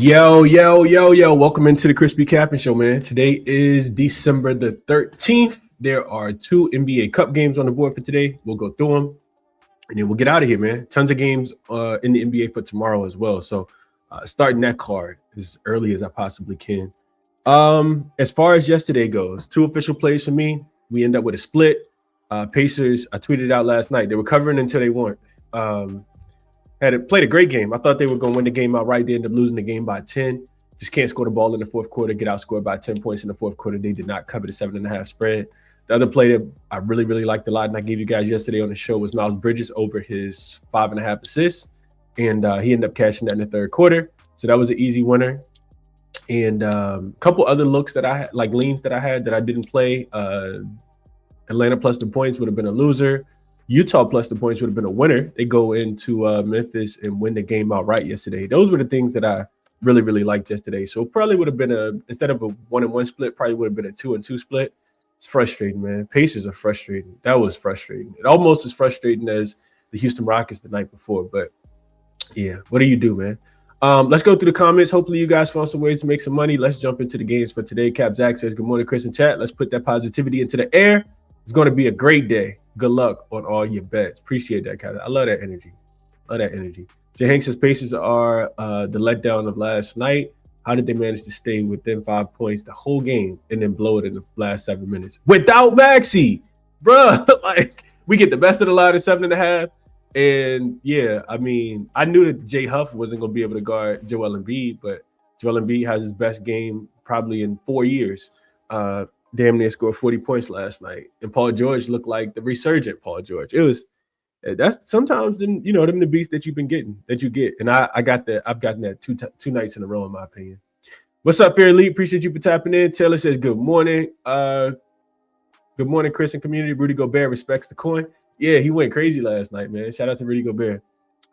Yo. Welcome into the ChrisBeCappinn show, man. Today is December the 13th. There are 2 NBA Cup games on the board for today. We'll go through them, and then we'll get out of here, man. Tons of games in the NBA for tomorrow as well. So starting that card as early as I possibly can. As far as yesterday goes, 2 official plays for me. We end up with a split. Pacers, I tweeted out last night. They were covering until they won. Played a great game. I thought they were going to win the game outright. They ended up losing the game by 10. Just can't score the ball in the fourth quarter, get outscored by 10 points in the fourth quarter. They did not cover the 7.5 spread. The other play that I really liked a lot, and I gave you guys yesterday on the show, was Miles Bridges over his 5.5 assists. And he ended up cashing that in the third quarter. So that was an easy winner. And a couple other looks that I had, like leans that I had that I didn't play. Atlanta plus the points would have been a loser. Utah plus the points would have been a winner. They go into Memphis and win the game outright yesterday. Those were the things that I really liked yesterday. So probably would have been instead of a 1-1 split, probably would have been a 2-2 split. It's frustrating, man. Pacers are frustrating. That was frustrating. It almost as frustrating as the Houston Rockets the night before. But yeah, what do you do, man? Let's go through the comments. Hopefully you guys found some ways to make some money. Let's jump into the games for today. Cap Zach says, good morning, Chris and chat. Let's put that positivity into the air. It's going to be a great day. Good luck on all your bets. Appreciate that, Kyle. I love that energy. Jay Hank says Pacers are the letdown of last night. How did they manage to stay within 5 points the whole game and then blow it in the last 7 minutes without Maxey, bro? Like, we get the best of the line at 7.5. And yeah, I mean, I knew that Jay Huff wasn't going to be able to guard Joel Embiid, but Joel Embiid has his best game probably in 4 years. Damn near scored 40 points last night, and Paul George looked like the resurgent Paul George. That's sometimes them the beats that you get, and I've gotten that two nights in a row in my opinion. What's up, Fair Elite? Appreciate you for tapping in. Taylor says good morning. Good morning, Chris and community. Rudy Gobert respects the coin. Yeah, he went crazy last night, man. Shout out to Rudy Gobert.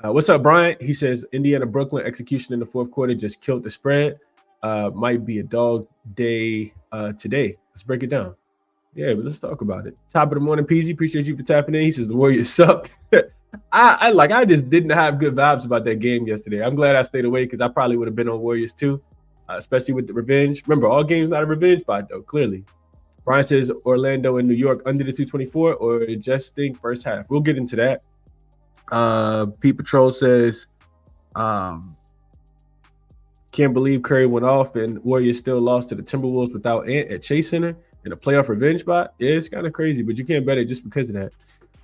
What's up, Brian? He says Indiana Brooklyn execution in the fourth quarter just killed the spread. Might be a dog day today. Let's break it down. Yeah, but let's talk about it. Top of the morning, Peasy. Appreciate you for tapping in. He says the Warriors suck. I just didn't have good vibes about that game yesterday. I'm glad I stayed away because I probably would have been on Warriors too, especially with the revenge. Remember, all games not a revenge spot though. Clearly, Brian says Orlando and New York under the 224 or just think first half. We'll get into that. Pete Patrol says, can't believe Curry went off and Warriors still lost to the Timberwolves without Ant at Chase Center in a playoff revenge spot. Yeah, it's kind of crazy, but you can't bet it just because of that.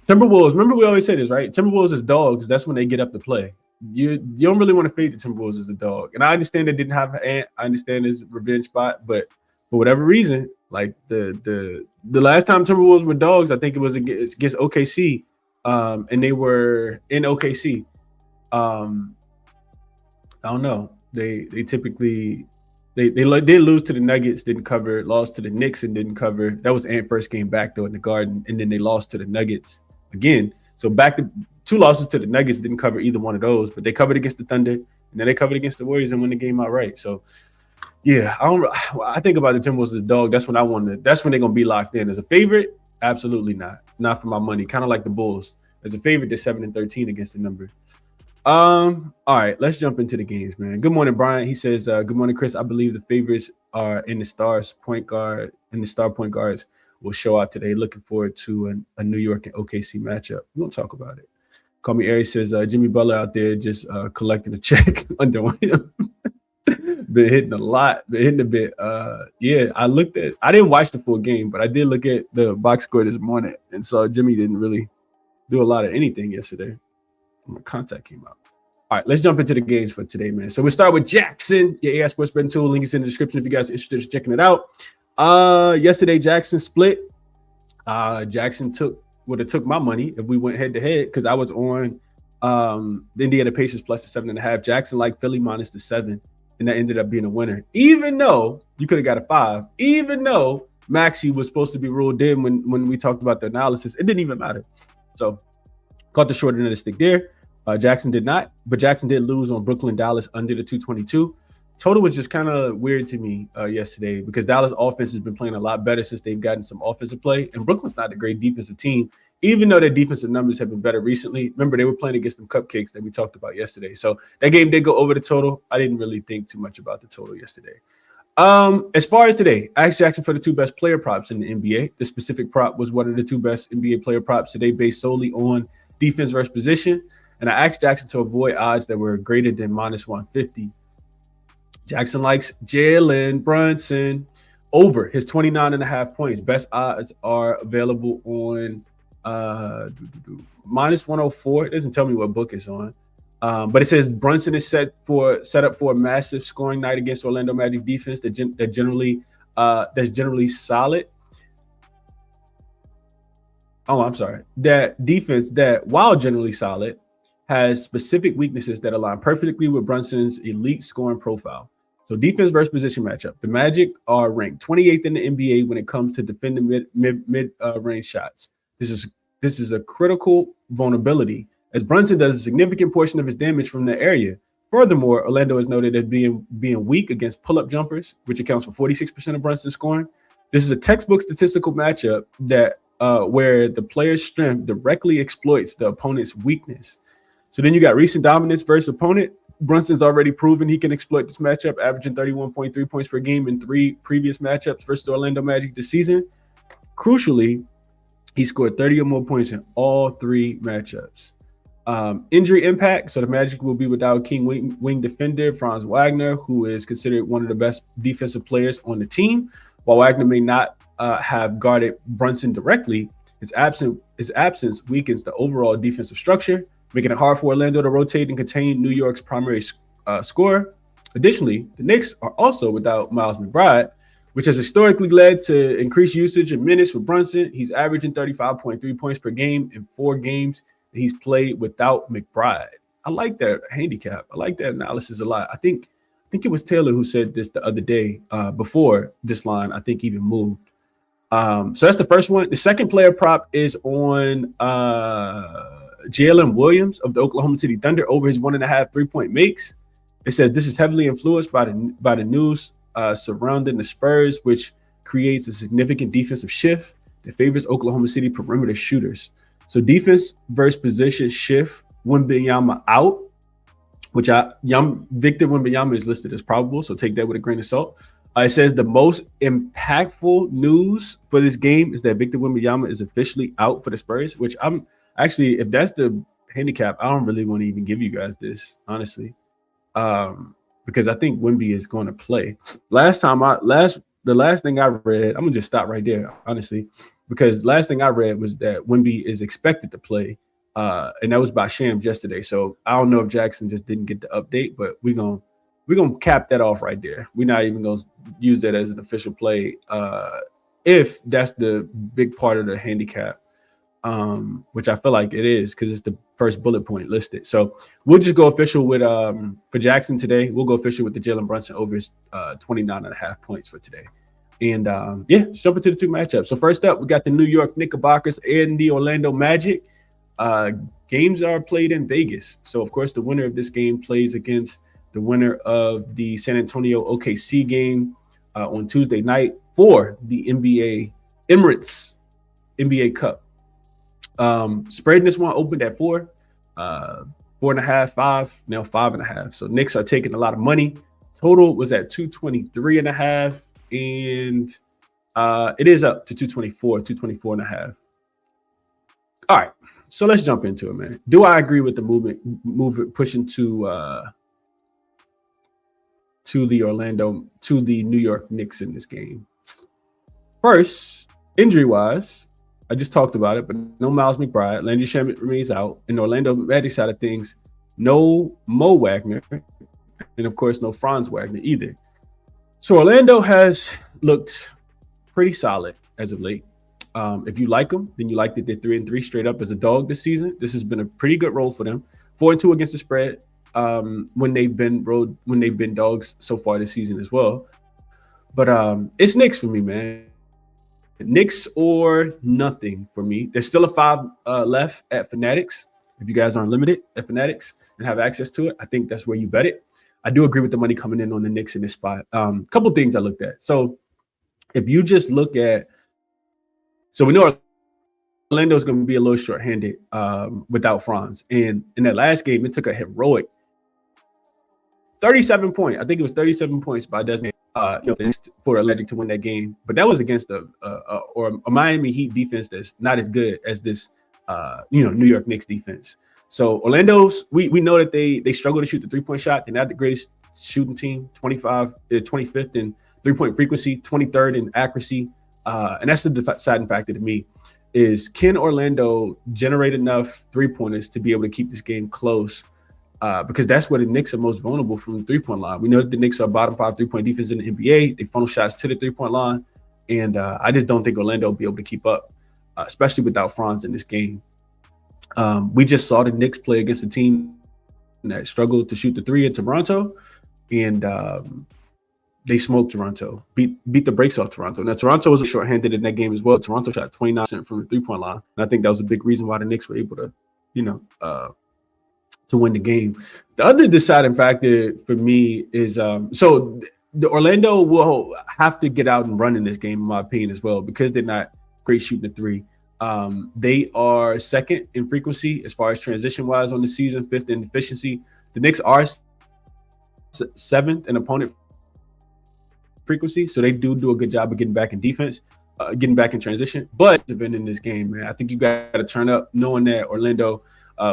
Timberwolves, remember we always say this, right? Timberwolves is dogs. That's when they get up to play. You don't really want to fade the Timberwolves as a dog. And I understand they didn't have Ant. I understand it's a revenge spot, but for whatever reason, like the last time Timberwolves were dogs, I think it was against OKC, and they were in OKC. I don't know. They typically they lose to the Nuggets, didn't cover, lost to the Knicks and didn't cover. That was Ant's first game back though in the Garden, and then they lost to the Nuggets again. So back to 2 losses to the Nuggets, didn't cover either one of those, but they covered against the Thunder and then they covered against the Warriors and won the game outright. So yeah, I think about the Timberwolves as dog. That's when they're gonna be locked in. As a favorite, absolutely not for my money. Kind of like the Bulls. As a favorite, they're 7-13 against the number. All right, let's jump into the games, man. Good morning, Brian. He says, good morning, Chris. I believe the favorites are in the Stars point guard and the star point guards will show out today. Looking forward to a New York and OKC matchup. We won't talk about it. Call me Aries says, Jimmy Butler out there just collecting a check under him. Been hitting a bit. Yeah, I didn't watch the full game, but I did look at the box score this morning and saw Jimmy didn't really do a lot of anything yesterday. My contact came out. All right, let's jump into the games for today, man. So we'll start with Jackson. Yeah, AI Sports Betting Tool. Link is in the description if you guys are interested in checking it out. Yesterday, Jackson split. Jackson would have took my money if we went head to head because I was on the Indiana Pacers plus the 7.5. Jackson like Philly minus the 7, and that ended up being a winner. Even though you could have got a 5, even though Maxey was supposed to be ruled in when we talked about the analysis, it didn't even matter. So caught the short end of the stick there. Jackson did not, but Jackson did lose on Brooklyn Dallas under the 222. total was just kind of weird to me yesterday because Dallas offense has been playing a lot better since they've gotten some offensive play. And Brooklyn's not a great defensive team, even though their defensive numbers have been better recently. Remember, they were playing against them cupcakes that we talked about yesterday. So that game did go over the total. I didn't really think too much about the total yesterday. As far as today, I asked Jackson for the two best player props in the NBA. The specific prop was one of the two best NBA player props today based solely on defense versus position. And I asked Jackson to avoid odds that were greater than minus 150. Jackson likes Jalen Brunson over his 29.5 points. Best odds are available on minus 104. It doesn't tell me what book it's on. But it says Brunson is set up for a massive scoring night against Orlando Magic defense that's generally solid. Oh, I'm sorry. That defense that, while generally solid, has specific weaknesses that align perfectly with Brunson's elite scoring profile. So defense versus position matchup. The Magic are ranked 28th in the NBA when it comes to defending mid-range shots. This is a critical vulnerability, as Brunson does a significant portion of his damage from the area. Furthermore, Orlando is noted as being weak against pull-up jumpers, which accounts for 46% of Brunson's scoring. This is a textbook statistical matchup that where the player's strength directly exploits the opponent's weakness. So then you got recent dominance versus opponent. Brunson's already proven he can exploit this matchup, averaging 31.3 points per game in 3 previous matchups versus the Orlando Magic this season. Crucially, he scored 30 or more points in all 3 matchups. Injury impact. So the Magic will be without king wing defender Franz Wagner, who is considered one of the best defensive players on the team. While Wagner may not have guarded Brunson directly, his absence weakens the overall defensive structure, making it hard for Orlando to rotate and contain New York's primary scorer. Additionally, the Knicks are also without Miles McBride, which has historically led to increased usage and minutes for Brunson. He's averaging 35.3 points per game in 4 games that he's played without McBride. I like that handicap. I like that analysis a lot. I think it was Taylor who said this the other day before this line, I think, even moved. So that's the first one. The second player prop is on Jalen Williams of the Oklahoma City Thunder over his 1.5 3-point makes. It says this is heavily influenced by the news surrounding the Spurs, which creates a significant defensive shift that favors Oklahoma City perimeter shooters. So defense versus position shift, Wembanyama out, which Victor Wembanyama is listed as probable, so take that with a grain of salt. It says the most impactful news for this game is that Victor Wembanyama is officially out for the Spurs, which I'm actually, if that's the handicap, I don't really want to even give you guys this, honestly, because I think Wemby is going to play. The last thing I read, I'm gonna just stop right there, honestly, because last thing I read was that Wemby is expected to play, and that was by Shams yesterday. So I don't know if Jackson just didn't get the update, but we're gonna cap that off right there. We're not even gonna use that as an official play if that's the big part of the handicap, which I feel like it is because it's the first bullet point listed. So we'll just go official with for Jackson today. We'll go official with the Jalen Brunson over his 29.5 points for today. And let's jump into the 2 matchups. So first up, we got the New York Knickerbockers and the Orlando Magic. Games are played in Vegas. So of course the winner of this game plays against the winner of the San Antonio OKC game on Tuesday night for the Emirates NBA Cup. Spread in this one opened at 4, 4.5, 5, now 5.5. So Knicks are taking a lot of money. Total was at 223.5, and it is up to 224.5. All right, so let's jump into it, man. Do I agree with the movement pushing to the New York Knicks in this game? First, injury-wise, I just talked about it, but no Miles McBride. Landry Shamet remains out. In the Orlando Magic side of things, no Mo Wagner, and of course, no Franz Wagner either. So Orlando has looked pretty solid as of late. If you like them, then you like that they're 3-3 straight up as a dog this season. This has been a pretty good role for them. 4-2 against the spread when they've been dogs so far this season as well. But it's Knicks for me, man. Knicks or nothing for me. There's still a 5 left at Fanatics. If you guys are unlimited at Fanatics and have access to it, I think that's where you bet it. I do agree with the money coming in on the Knicks in this spot. Couple things I looked at. So if you just look at, so we know Orlando's going to be a little short-handed without Franz. And in that last game, it took a heroic 37 points. I think it was 37 points by Desmond for Atlantic to win that game. But that was against a Miami Heat defense that's not as good as this New York Knicks defense. So Orlando's, we know that they struggle to shoot the three-point shot. They're not the greatest shooting team, 25th in three-point frequency, 23rd in accuracy. And that's the deciding factor to me is, can Orlando generate enough three-pointers to be able to keep this game close? Because that's where the Knicks are most vulnerable from the three-point line. We know that the Knicks are bottom 5 three-point defense in the NBA. They funnel shots to the three-point line. And I just don't think Orlando will be able to keep up, especially without Franz in this game. We just saw the Knicks play against a team that struggled to shoot the three in Toronto. And they smoked Toronto, beat the brakes off Toronto. Now, Toronto was short-handed in that game as well. Toronto shot 29% from the three-point line. And I think that was a big reason why the Knicks were able to, to win the game. The other deciding factor for me is so the Orlando will have to get out and run in this game, in my opinion, as well, because they're not great shooting the three. They are second in frequency as far as transition-wise on the season, 5th in efficiency. The Knicks are 7th in opponent frequency, so they do a good job of getting back in defense, getting back in transition. But in this game, man, I think you got to turn up, knowing that Orlando,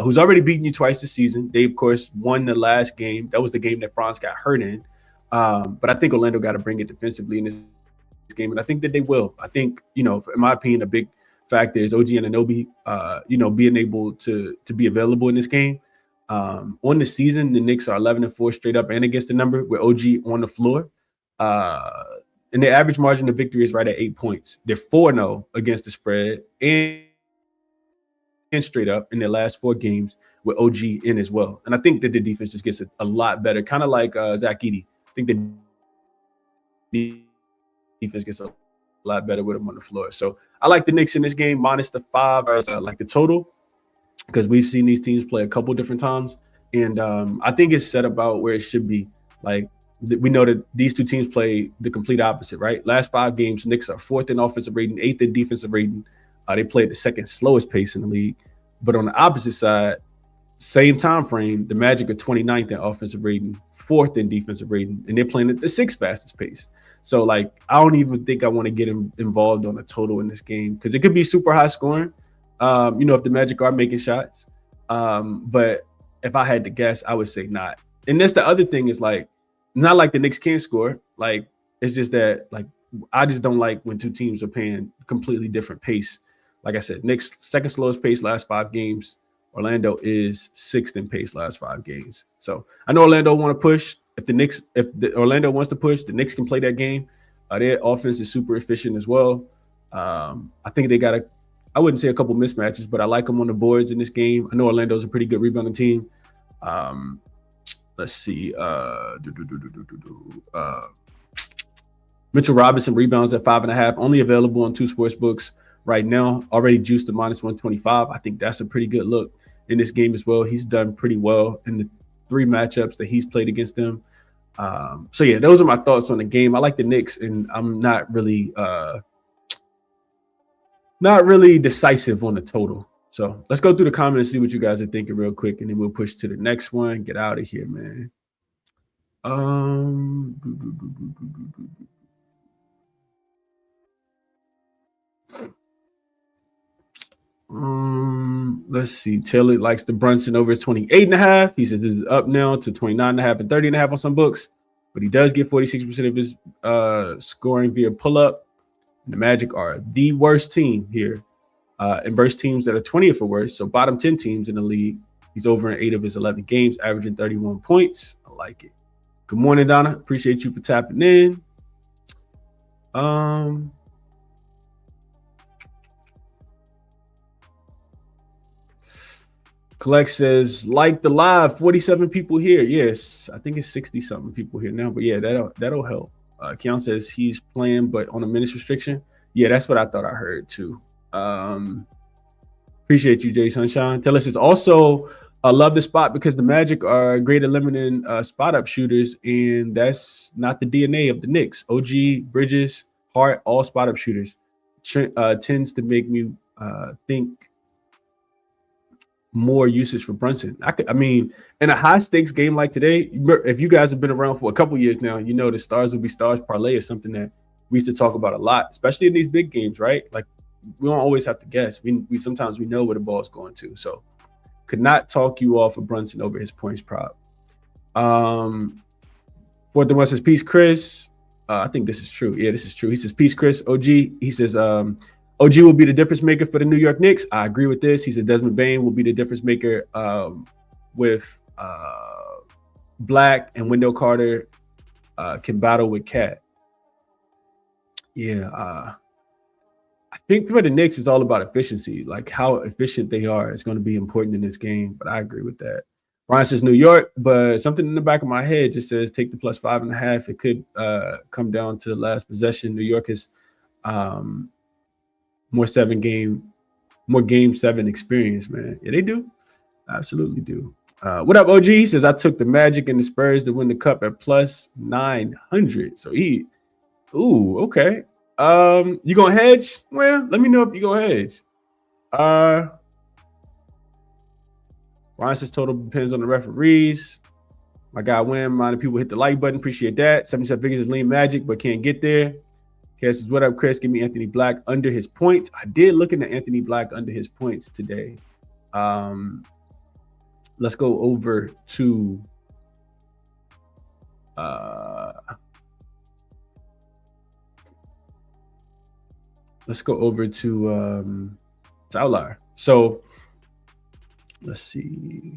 who's already beaten you twice this season, they of course won the last game. That was the game that Franz got hurt in. But I think Orlando got to bring it defensively in this game, and I think that they will. I think, in my opinion, a big factor is OG Anunoby, being able to be available in this game. On the season, the Knicks are 11-4 straight up and against the number with OG on the floor. And their average margin of victory is right at 8 points. They're 4-0 against the spread and straight up in their last 4 games with OG in as well. And I think that the defense just gets a lot better, kind of like Zach Edey. I think the defense gets a lot better with him on the floor. So I like the Knicks in this game, minus the 5, or like the total, because we've seen these teams play a couple different times. And I think it's set about where it should be. Like, we know that these two teams play the complete opposite, right? Last 5 games, Knicks are 4th in offensive rating, 8th in defensive rating. They play at the 2nd slowest pace in the league. But on the opposite side, same time frame, the Magic are 29th in offensive rating, 4th in defensive rating, and they're playing at the 6th fastest pace. So, like, I don't even think I want to get involved on a total in this game, because it could be super high scoring, if the Magic are making shots. But if I had to guess, I would say not. And that's the other thing is, like, not like the Knicks can't score. Like, it's just that, like, I just don't like when two teams are playing completely different pace. Like I said, Knicks 2nd slowest pace last 5 games. Orlando is 6th in pace last 5 games. So I know Orlando want to push. If Orlando wants to push, the Knicks can play that game. Their offense is super efficient as well. I think they got I wouldn't say a couple mismatches, but I like them on the boards in this game. I know Orlando's a pretty good rebounding team. Let's see. Mitchell Robinson rebounds at 5.5, only available on 2 sports books right now. Already juiced to minus 125. I think that's a pretty good look in this game as well. He's done pretty well in the 3 matchups that he's played against them. So yeah, those are my thoughts on the game. I like the Knicks, and I'm not really decisive on the total. So let's go through the comments, see what you guys are thinking real quick, and then we'll push to the next one. Get out of here, man. Let's see. Taylor likes the Brunson over 28.5. He says this is up now to 29.5 and 30.5 on some books, but he does get 46% of his scoring via pull-up. The Magic are the worst team here, and versus teams that are 20th or worse, so bottom 10 teams in the league. He's over in 8 of his 11 games, averaging 31 points. I like it. Good morning, Donna. Appreciate you for tapping in. Collect says, like the live, 47 people here. Yes, I think it's 60-something people here now, but yeah, that'll help. Keon says he's playing, but on a minutes restriction. Yeah, that's what I thought I heard too. Appreciate you, Jay Sunshine. Tell us it's also I love the spot because the Magic are great at limiting spot up shooters, and that's not the DNA of the Knicks. OG, Bridges, Hart, all spot up shooters. Tends to make me think more usage for Brunson. I mean, in a high stakes game like today, if you guys have been around for a couple years now, you know the stars will be stars parlay is something that we used to talk about a lot, especially in these big games, right? Like we don't always have to guess. We sometimes we know where the ball's going to. So could not talk you off of Brunson over his points prop. Fourth and one says, peace, Chris. I think this is true. Yeah, this is true. He says, peace, Chris. OG. He says, OG will be the difference maker for the New York Knicks. I agree with this. He said Desmond Bane will be the difference maker with Black, and Wendell Carter can battle with Cat. Yeah. I think for the Knicks, it's all about efficiency. Like how efficient they are is going to be important in this game. But I agree with that. Ryan says New York, but something in the back of my head just says take the plus 5.5. It could come down to the last possession. New York is more game 7 experience, man. Yeah, they do. Absolutely do. What up, OG? He says I took the Magic and the Spurs to win the cup at plus 900. So okay. You gonna hedge? Well, let me know if you gonna hedge. Ryan says total depends on the referees. My guy Wim, minding people hit the like button. Appreciate that. 77 figures is lean Magic, but can't get there. Cass says, what up, Chris? Give me Anthony Black under his points. I did look into Anthony Black under his points today. Let's go over to Outlier. So let's see.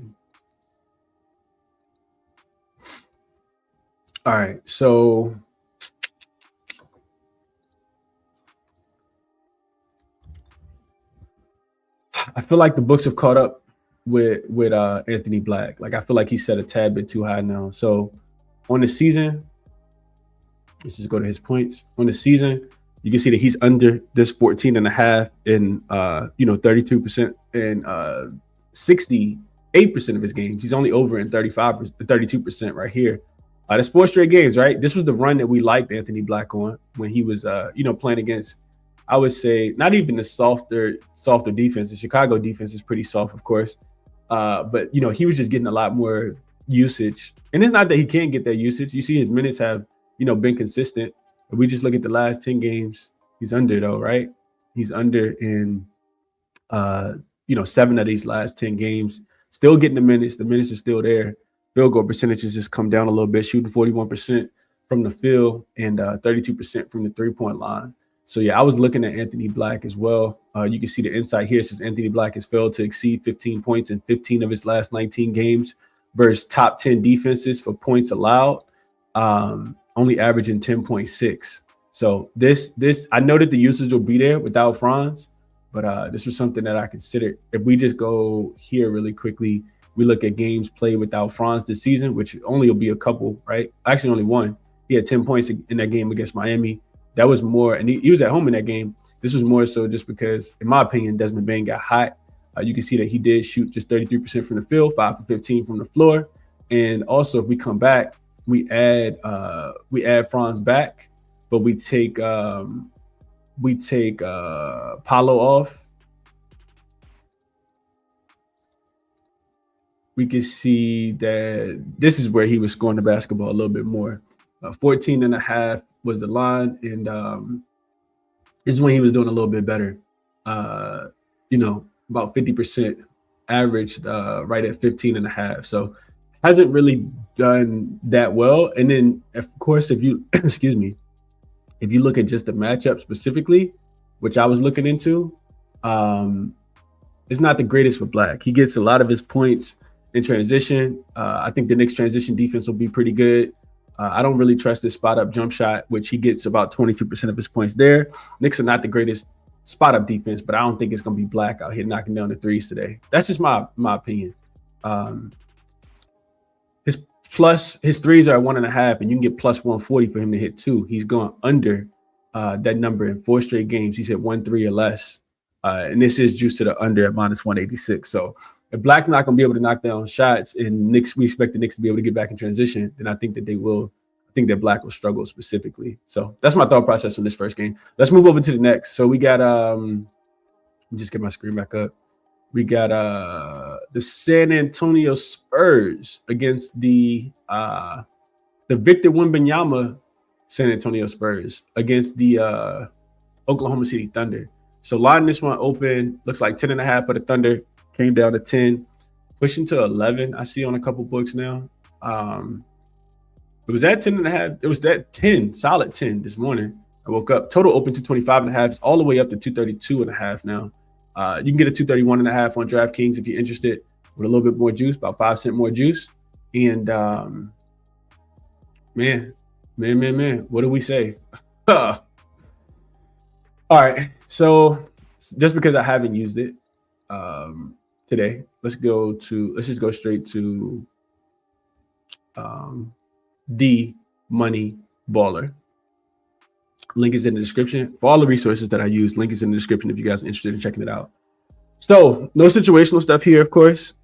All right, so I feel like the books have caught up with Anthony Black. Like I feel like he's set a tad bit too high now. So on the season, let's just go to his points. On the season, you can see that he's under this 14.5 in 32% and 68% of his games. He's only over in 32% right here. That's 4 straight games, right? This was the run that we liked Anthony Black on when he was playing against, I would say, not even the softer defense. The Chicago defense is pretty soft, of course. But he was just getting a lot more usage. And it's not that he can't get that usage. You see his minutes have, been consistent. If we just look at the last 10 games, he's under though, right? He's under in 7 of these last 10 games. Still getting the minutes. The minutes are still there. Field goal percentages just come down a little bit, shooting 41% from the field and 32% from the 3-point line. So yeah, I was looking at Anthony Black as well. You can see the insight here says Anthony Black has failed to exceed 15 points in 15 of his last 19 games versus top 10 defenses for points allowed, only averaging 10.6. So this I know that the usage will be there without Franz, but this was something that I considered. If we just go here really quickly, we look at games played without Franz this season, which only will be a couple, right? Actually, only one. He had 10 points in that game against Miami. That was more, and he was at home in that game. This was more so just because, in my opinion, Desmond Bane got hot. You can see that he did shoot just 33% from the field, 5 for 15 from the floor. And also, if we come back, we add Franz back, but we take Paolo off. We can see that this is where he was scoring the basketball a little bit more. 14.5 was the line, and this is when he was doing a little bit better. About 50% averaged right at 15.5. So hasn't really done that well. And then, of course, if you if you look at just the matchup specifically, which I was looking into, it's not the greatest for Black. He gets a lot of his points in transition. I think the Knicks transition defense will be pretty good. I don't really trust this spot up jump shot, which he gets about 22% of his points there. Knicks are not the greatest spot up defense, but I don't think it's going to be Black out here knocking down the threes today. That's just my opinion. His threes are at 1.5, and you can get plus 140 for him to hit 2. He's going under that number in 4 straight games. He's hit 1 3 or less. And this is juiced to the under at minus 186. So If Black's not going to be able to knock down shots and we expect the Knicks to be able to get back in transition, then I think that they will. I think that Black will struggle specifically. So that's my thought process on this first game. Let's move over to the next. So we got let me just get my screen back up. We got the San Antonio Spurs against the Victor Wembanyama San Antonio Spurs against the Oklahoma City Thunder. So line this one open, looks like 10.5 for the Thunder, came down to 10, pushing to 11. I see on a couple books now. It was at 10.5. It was that 10, solid 10 this morning. I woke up, total open to 25.5. It's all the way up to 232.5 now. You can get a 231.5 on DraftKings if you're interested, with a little bit more juice, about 5 cents more juice. And man, what do we say? All right, so just because I haven't used it today, let's just go straight to the Money Baller. Link is in the description. For all the resources that I use, link is in the description if you guys are interested in checking it out. So no situational stuff here, of course.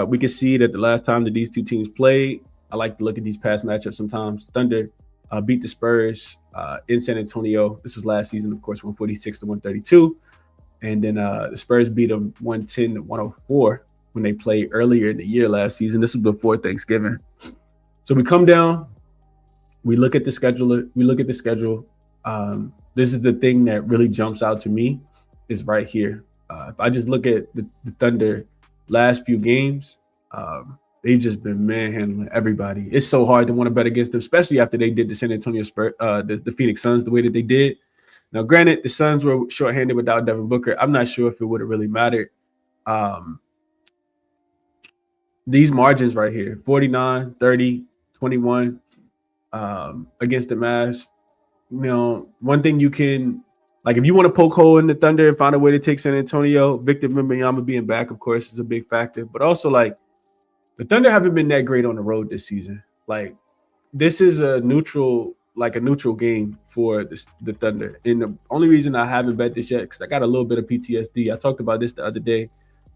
We can see that the last time that these two teams played, I like to look at these past matchups sometimes. Thunder beat the Spurs in San Antonio. This was last season, of course, 146-132. And then the Spurs beat them 110-104 when they played earlier in the year last season. This was before Thanksgiving. So we come down, we look at the schedule. This is the thing that really jumps out to me is right here. If I just look at the Thunder last few games, they've just been manhandling everybody. It's so hard to want to bet against them, especially after they did the San Antonio Spurs, the Phoenix Suns the way that they did. Now, granted, the Suns were shorthanded without Devin Booker. I'm not sure if it would have really mattered. These margins right here, 49, 30, 21 against the Mavs. You know, one thing you can, like, if you want to poke hole in the Thunder and find a way to take San Antonio, Victor Wembanyama being back, of course, is a big factor. But also, like, the Thunder haven't been that great on the road this season. Like, this is a neutral game for the Thunder. And the only reason I haven't bet this yet, because I got a little bit of PTSD. I talked about this the other day.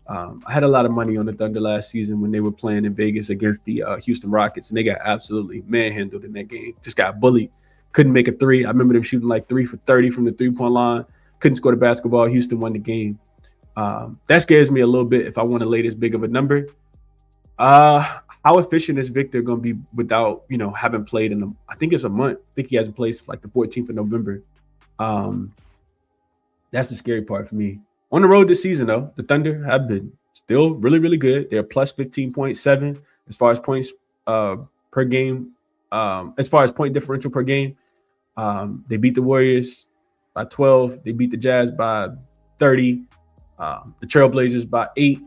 I had a lot of money on the Thunder last season when they were playing in Vegas against the Houston Rockets, and they got absolutely manhandled in that game. Just got bullied. Couldn't make a three. I remember them shooting like 3 for 30 from the three-point line. Couldn't score the basketball. Houston won the game. That scares me a little bit if I want to lay this big of a number. How efficient is Victor going to be without, having played in them? I think it's a month. I think he hasn't played like the 14th of November. That's the scary part for me. On the road this season, though, the Thunder have been still really, really good. They're plus 15.7 as far as points per game, as far as point differential per game. They beat the Warriors by 12. They beat the Jazz by 30. The Trailblazers by 8.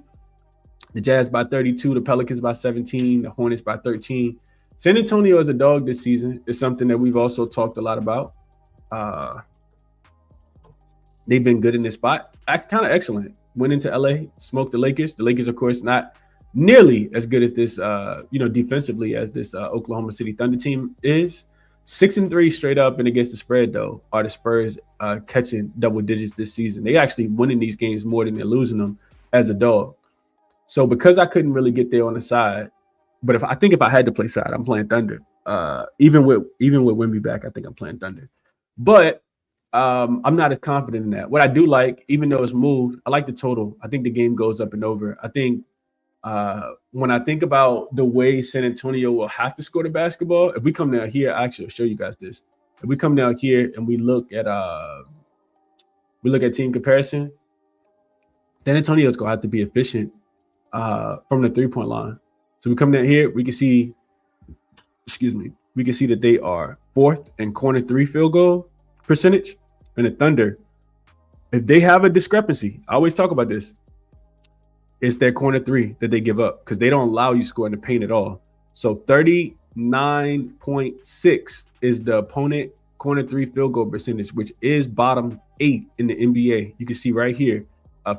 The Jazz by 32. The Pelicans by 17. The Hornets by 13. San Antonio as a dog this season is something that we've also talked a lot about. They've been good in this spot. Kind of excellent. Went into LA, smoked the Lakers. The Lakers, of course, not nearly as good as this, defensively as this Oklahoma City Thunder team is. 6-3 straight up and against the spread, though, are the Spurs catching double digits this season. They actually winning these games more than they're losing them as a dog. So because I couldn't really get there on the side, but if I had to play side, I'm playing Thunder. Even with Wemby back, I think I'm playing Thunder. But I'm not as confident in that. What I do like, even though it's moved, I like the total. I think the game goes up and over. I think when I think about the way San Antonio will have to score the basketball, if we come down here, actually, I'll show you guys this. If we come down here and we look at team comparison, San Antonio is gonna have to be efficient from the 3-point line. So we come down here, we can see that they are 4th in corner 3 field goal percentage. And the Thunder, if they have a discrepancy, I always talk about this, it's their corner 3 that they give up because they don't allow you to score in the paint at all. So 39.6 is the opponent corner 3 field goal percentage, which is bottom 8 in the NBA. You can see right here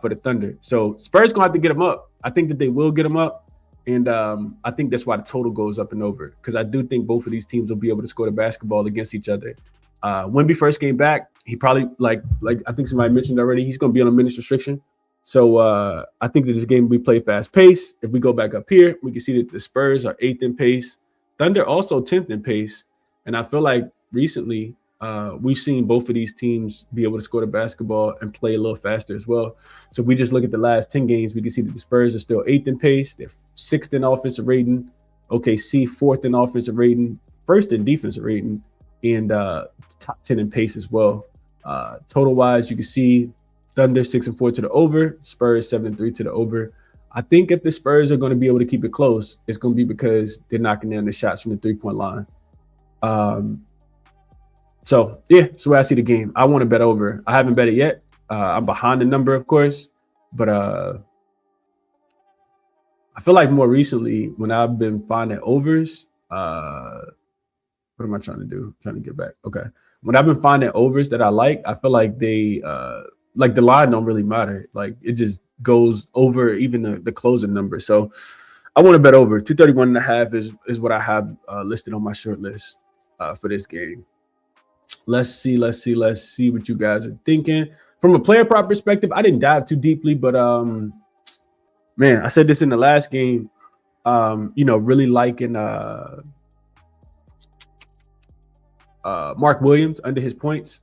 for the Thunder. So Spurs going to have to get them up. I think that they will get them up. And I think that's why the total goes up and over, because I do think both of these teams will be able to score the basketball against each other. Wemby first came back, he probably, like I think somebody mentioned already, he's going to be on a minutes restriction. So I think that this game we play fast pace. If we go back up here, we can see that the Spurs are 8th in pace. Thunder also 10th in pace. And I feel like recently we've seen both of these teams be able to score the basketball and play a little faster as well. So if we just look at the last 10 games, we can see that the Spurs are still 8th in pace. They're 6th in offensive rating. OKC 4th in offensive rating, 1st in defensive rating, and top 10 in pace as well. Total wise, you can see Thunder 6-4 to the over, Spurs 7-3 to the over. I think if the Spurs are going to be able to keep it close, it's going to be because they're knocking down the shots from the 3-point line. So yeah, that's the way I see the game. I want to bet over. I haven't bet it yet. I'm behind the number, of course, but I feel like more recently when I've been finding overs, what am I trying to do? I'm trying to get back. Okay. When I've been finding overs that I like, I feel like they like the line don't really matter. Like it just goes over even the closing number. So I want to bet over 231.5 is what I have listed on my short list for this game. Let's see what you guys are thinking. From a player prop perspective, I didn't dive too deeply, but man, I said this in the last game. Really liking Mark Williams under his points.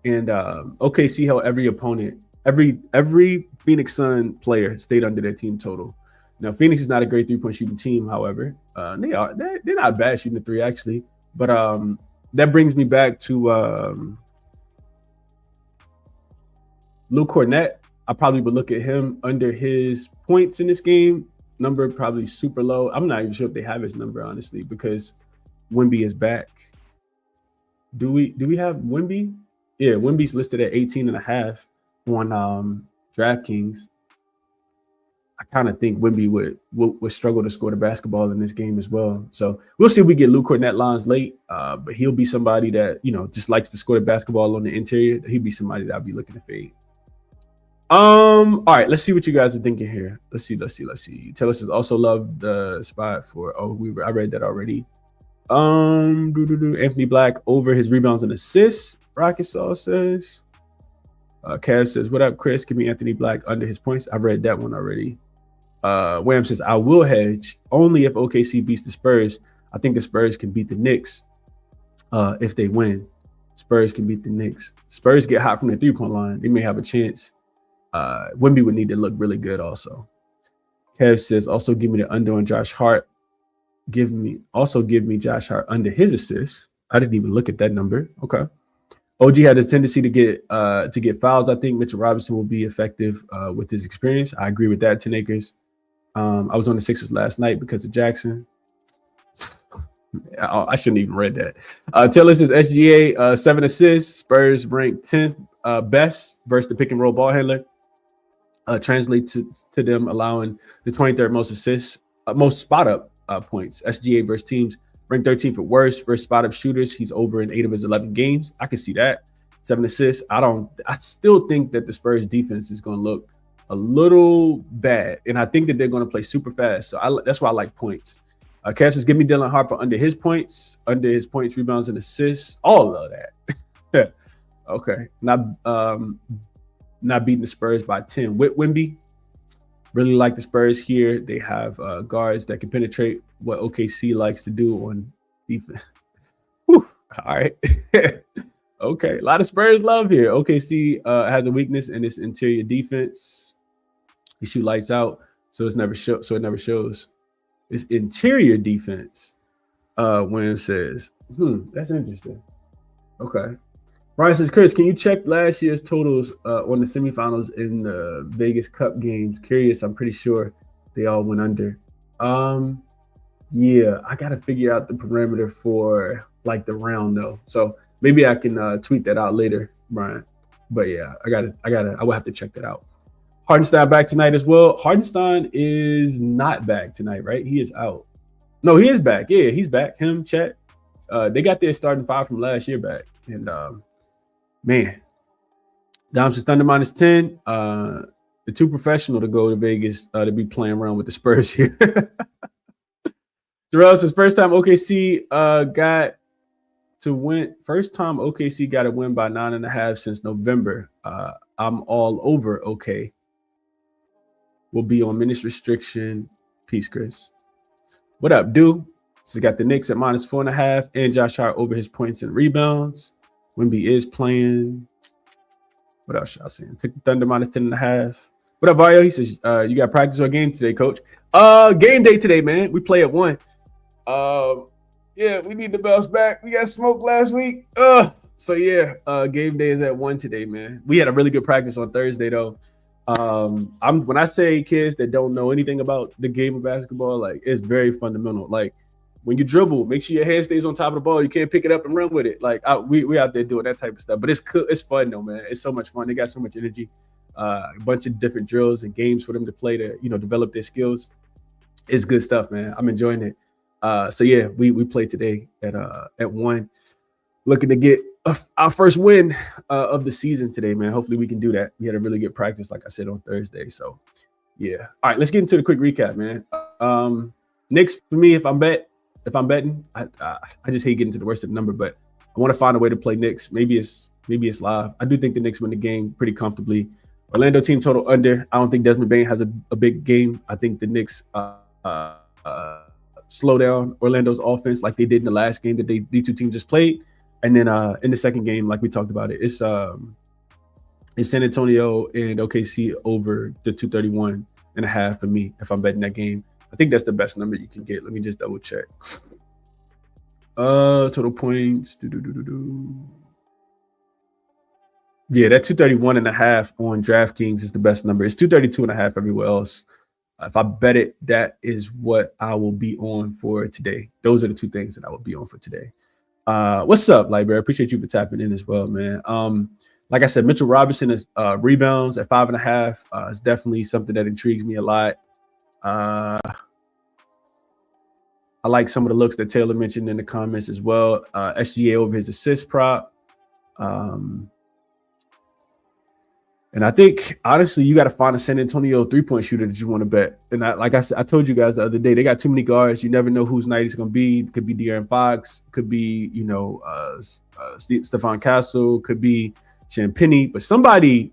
And OKC held every opponent, every Phoenix Sun player stayed under their team total. Now, Phoenix is not a great 3-point shooting team, however. They're not bad shooting the three, actually. But that brings me back to Luke Cornett. I probably would look at him under his points in this game. Number probably super low. I'm not even sure if they have his number, honestly, because Wemby is back. Do we have Wemby? Yeah, Wemby's listed at 18.5 on DraftKings. I kind of think Wemby would struggle to score the basketball in this game as well. So we'll see if we get Luke Cornett lines late, but he'll be somebody that, just likes to score the basketball on the interior. He'll be somebody that I'll be looking to fade. All right, let's see what you guys are thinking here. Let's see. Tellus has also loved the spot for, I read that already. Anthony Black over his rebounds and assists. Rocket Sauce says. Cav says, what up, Chris? Give me Anthony Black under his points. I read that one already. Wham says, I will hedge only if OKC beats the Spurs. I think the Spurs can beat the Knicks if they win. Spurs can beat the Knicks. Spurs get hot from the 3-point line. They may have a chance. Wemby would need to look really good also. Kev says, also give me the under on Josh Hart. Give me Josh Hart under his assists. I didn't even look at that number. Okay. OG had a tendency to get fouls. I think Mitchell Robinson will be effective with his experience. I agree with that, 10 acres. I was on the Sixers last night because of Jackson. I shouldn't even read that. Taylor says SGA 7 assists. Spurs ranked 10th best versus the pick and roll ball handler. Translate to them allowing the 23rd most assists, most spot up points. SGA versus teams ranked 13th for worst versus spot up shooters. He's over in 8 of his 11 games. I can see that. 7 assists. I still think that the Spurs defense is going to look a little bad, and I think that they're going to play super fast. So that's why I like points. Cash says, give me Dylan Harper under his points, rebounds, and assists. All of that. Okay. Not beating the Spurs by 10. With Wemby, really like the Spurs here. They have guards that can penetrate what OKC likes to do on defense. Whew. All right. Okay. A lot of Spurs love here. OKC has a weakness in its interior defense. They shoot lights out, so it never shows. It's interior defense. William says, that's interesting. Okay. Brian says, Chris, can you check last year's totals on the semifinals in the Vegas Cup games? Curious, I'm pretty sure they all went under. Yeah, I gotta figure out the parameter for like the round though. So maybe I can tweet that out later, Brian. But yeah, I will have to check that out. Hardenstein back tonight as well. Hardenstein is not back tonight, right? He is out. No, he is back. Yeah, he's back. Him, Chet. They got their starting 5 from last year back. And man, Dom says Thunder -10. They're too professional to go to Vegas to be playing around with the Spurs here. Jarrell says first time OKC got to win. First time OKC got a win by 9.5 since November. I'm all over okay. will be on minutes restriction. Peace, Chris. What up, dude? So got the Knicks at -4.5 and Josh Hart over his points and rebounds. Wemby is playing. What else y'all saying? Took the Thunder -10.5. What up, Mario? He says, you got practice or game today, coach? Game day today, man. We play at 1. Yeah, we need to bounce back. We got smoked last week. So yeah, game day is at 1 today, man. We had a really good practice on Thursday, though. When I say kids that don't know anything about the game of basketball, like it's very fundamental. Like when you dribble, make sure your hand stays on top of the ball. You can't pick it up and run with it. Like we out there doing that type of stuff. But it's fun though, man. It's so much fun. They got so much energy. A bunch of different drills and games for them to play to develop their skills. It's good stuff, man. I'm enjoying it. So yeah, we played today at 1. Looking to get our first win of the season today, man. Hopefully we can do that. We had a really good practice, like I said, on Thursday. So yeah. All right, let's get into the quick recap, man. Knicks for me, if I'm betting, I just hate getting to the worst of the number, but I want to find a way to play Knicks. Maybe it's live. I do think the Knicks win the game pretty comfortably. Orlando team total under. I don't think Desmond Bane has a big game. I think the Knicks slow down Orlando's offense like they did in the last game that these two teams just played. And then in the second game, like we talked about it's San Antonio and OKC over the 231.5 for me if I'm betting that game. I think that's the best number you can get. Let me just double check. Total points. Yeah, that 231.5 on DraftKings is the best number. It's 232.5 everywhere else. If I bet it, that is what I will be on for today. Those are the two things that I will be on for today. What's up, Library? Appreciate you for tapping in as well, man. Like I said, Mitchell Robinson is rebounds at 5.5. It's definitely something that intrigues me a lot. I like some of the looks that Taylor mentioned in the comments as well. SGA over his assist prop. And I think, honestly, you got to find a San Antonio three-point shooter that you want to bet. And like I said, I told you guys the other day, they got too many guards. You never know whose night it's going to be. It could be De'Aaron Fox. Could be, Stephon Castle. Could be Champagnie. But somebody,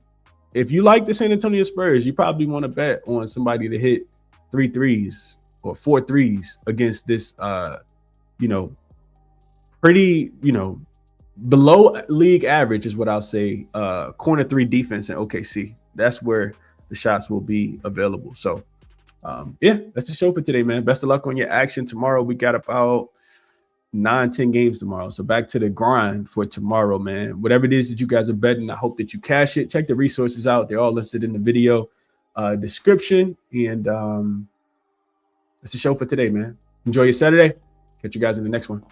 if you like the San Antonio Spurs, you probably want to bet on somebody to hit 3 threes or 4 threes against this, pretty, below league average is what I'll say. Corner 3 defense in OKC. That's where the shots will be available. So, yeah, that's the show for today, man. Best of luck on your action tomorrow. We got about 9-10 games tomorrow. So back to the grind for tomorrow, man. Whatever it is that you guys are betting, I hope that you cash it. Check the resources out. They're all listed in the video description. And that's the show for today, man. Enjoy your Saturday. Catch you guys in the next one.